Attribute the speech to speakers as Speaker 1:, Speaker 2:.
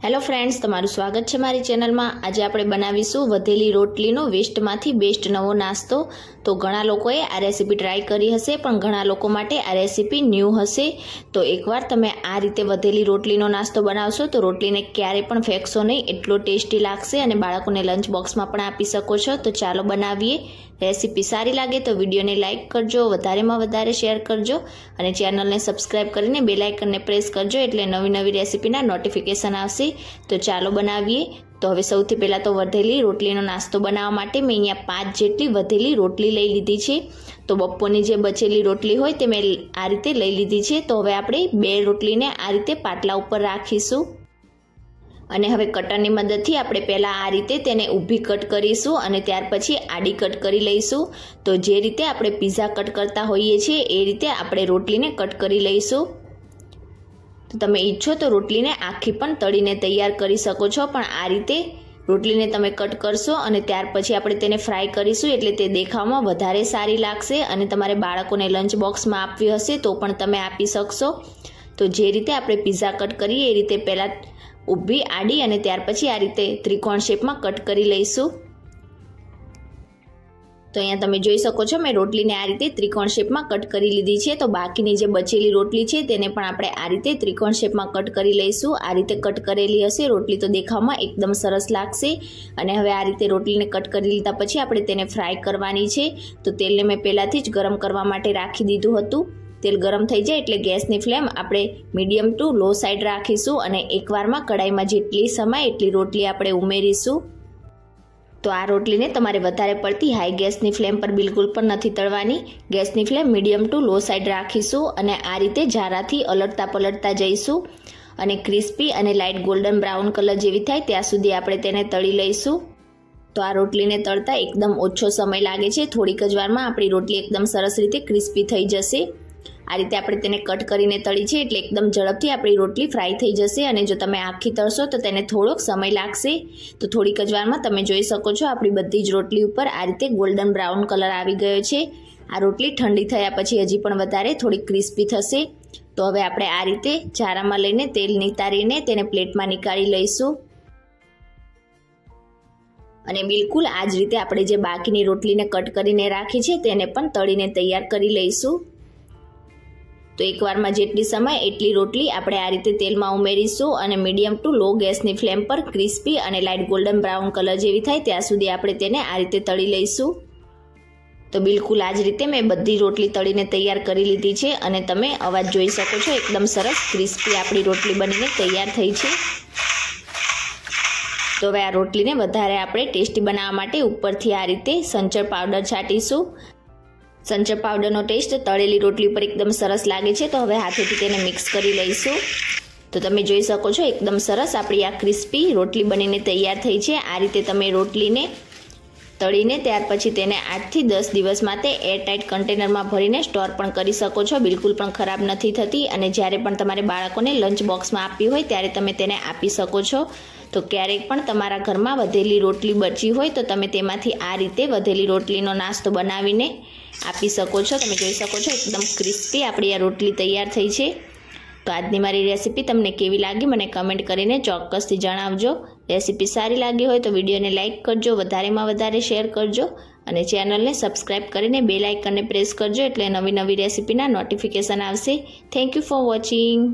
Speaker 1: Hello friends, तमारू स्वागत है मारी चेनल में। आज आपणे बनावीशुं वधेली रोटलीनो वेस्टमांथी बेस्ट नवो नास्तो। तो घणा लोकोए आ रेसिपी ट्राय करी हशे, पण घणा लोको माटे आ रेसिपी न्यू हशे। तो एकवार तमे आ रीते वधेली रोटलीनो नास्तो बनावशो तो रोटलीने क्यारे पण फेंकशो नहीं, एटलो टेस्टी लागशे अने बाळकोने लंच बॉक्स में पण आपी शको छो। तो चालो बनावीए। रेसिपी सारी लगे तो वीडियो ने लाइक करजो, वधारे में वधारे शेर करजो और चेनल ने सब्सक्राइब करीने बेल आइकन ने प्रेस करजो एटले नवी नवी रेसिपीना नोटिफिकेशन आवशे। तो चालो बनावीए। तो हवे सौथी पहेला तो वधेली रोटलीनो नास्तो बनाववा माटे मैं अहींया 5 जेटली वधेली रोटली लई लीधी छे। तो बपोरनी जे बचेली रोटली होय ते मैं आ रीते लई लीधी छे। तो हवे आपणे 2 रोटलीने आ रीते पाटला उपर राखीशुं અને હવે કટરની મદદથી આપણે પહેલા આ રીતે તેને ઊભી કટ કરીશું અને ત્યાર પછી આડી કટ કરી લઈશું। તો જે રીતે આપણે પિઝા કટ કરતા હોઈએ છીએ એ રીતે આપણે રોટલીને કટ કરી લઈશું। તો તમે ઈચ્છો તો રોટલીને આખી પણ તળીને તૈયાર કરી શકો છો, પણ આ રીતે રોટલીને તમે કટ કરશો અને ત્યાર પછી આપણે તેને ફ્રાય કરીશું એટલે તે દેખાવમાં વધારે સારી લાગશે અને તમારે બાળકોને લંચ બોક્સમાં આપવી હશે તો પણ તમે આપી શકશો। તો જે રીતે આપણે પિઝા કટ કરીએ એ રીતે પહેલા ઊભી આડી અને ત્યાર પછી આ રીતે ત્રિકોણ શેપમાં કટ કરી લઈશું। તો અહીંયા તમે જોઈ શકો છો મેં રોટલીને આ રીતે ત્રિકોણ શેપમાં કટ કરી લીધી છે। તો બાકીની જે બચેલી રોટલી છે તેને પણ આપણે આ રીતે ત્રિકોણ શેપમાં કટ કરી લઈશું। આ રીતે કટ કરેલી હશે રોટલી તો દેખાવમાં એકદમ સરસ લાગશે। અને હવે આ રીતે રોટલીને કટ કરી લીધા પછી આપણે તેને ફ્રાય કરવાની છે। તો તેલને મેં પહેલાથી જ ગરમ કરવા માટે રાખી દીધું હતું। तेल गरम थई जाए एटले गैसनी फ्लेम आपणे मीडियम टू लो साइड राखीशुं અને એકવારમાં કડાઈમાં જેટલી સમાય એટલી રોટલી આપણે ઉમેરીશું। तो आ रोटलीने तमारे वधारे पड़ती हाई गैसनी फ्लेम पर बिल्कुल पण नथी तळवानी। गैसनी flame medium to low side राखीशुं અને आ रीते झाराथी अलटता पलटता जईशुं અને क्रिस्पी અને लाइट गोल्डन ब्राउन कलर जेवी थाय त्यां सुधी આપણે તેને તળી લઈશું। तो आ रोटलीने तळता एकदम ओछो समय लागे छे, थोड़ीक ज वारमां आपणी रोटली एकदम सरस रीते क्रिस्पी थई जशे। आ रीते आपणे तेने कट करीने तળી छे એટલે एकदम झड़पथी आपणी रोटली फ्राय थई जशे અને जो तमे आखी तळशो तो तेने थोड़ोक समय लागशे। तो थोड़ीक ज वारमां तमे जोई शको छो आपणी बधी ज रोटली उपर आ रीते गोल्डन ब्राउन कलर आवी गयो छे। आ रोटली ठंडी थया पछी हजी पण वधारे थोड़ी क्रिस्पी थशे। तो हवे आपणे आ रीते झारामां लईने तेल नितारीने तेने प्लेटमां निकाળી लईशुं અને बिल्कुल आ ज रीते आपणे जे बाकीनी रोटलीने कट करीने राखी छे तेने पण तळीने तैयार करी लईशुं। तो एक वार में जेटली समय एटली रोटली आपणे आ रीते तेल में उमेरीशुं અને मीडियम टू लो गैसनी फ्लेम पर क्रिस्पी અને लाइट गोल्डन ब्राउन कलर जेवी थाय त्यां सुधी आपणे तेने आ रीते तળી लईशुं। तो बिल्कुल आ ज रीते मैं बधी रोटली तळीने तैयार करी लीधी छे અને તમે अवाज जोई शको छो एकदम सरस क्रिस्पी आपणी रोटली बनीने तैयार थई छे। तो हवे आ रोटलीने वधारे आपणे टेस्टी बनाववा माटे उपरथी आ रीते संचर पाउडर छाटीशुं। संचर पाउडरनो टेस्ट तळेली रोटली पर एकदम सरस लागे छे। तो हवे हाथेथी तेने मिक्स करी लईशुं। तो तमे जोई शको छो एकदम सरस आपणी आ क्रिस्पी रोटली बनीने तैयार थई छे। आ रीते तमे रोटलीने तळीने त्यार पछी तेने 8 થી 10 दिवस माटे एरटाइट कंटेनर में भरीने स्टोर पण करी शको छो, बिल्कुल पण खराब नथी थती અને જ્યારે પણ તમારે બાળકોને લંચ બોક્સમાં આપવી હોય ત્યારે તમે તેને આપી શકો છો। તો ક્યારેક પણ તમારા ઘરમાં વધેલી રોટલી બચી હોય તો તમે તેમાંથી આ રીતે વધેલી રોટલીનો નાસ્તો બનાવીને આપી શકો છો। તમે જોઈ શકો છો એકદમ ક્રિસ્પી આપણી આ રોટલી તૈયાર થઈ છે। તો આજની મારી રેસીપી તમને કેવી લાગી મને કમેન્ટ કરીને ચોક્કસથી જણાવજો। રેસીપી સારી લાગી હોય તો વિડીયોને લાઇક કરજો, વધારેમાં વધારે શેર કરજો અને ચેનલને સબસ્ક્રાઇબ કરીને બેલ આઇકનને પ્રેસ કરજો એટલે નવી નવી રેસીપીના નોટિફિકેશન આવશે। Thank you for watching.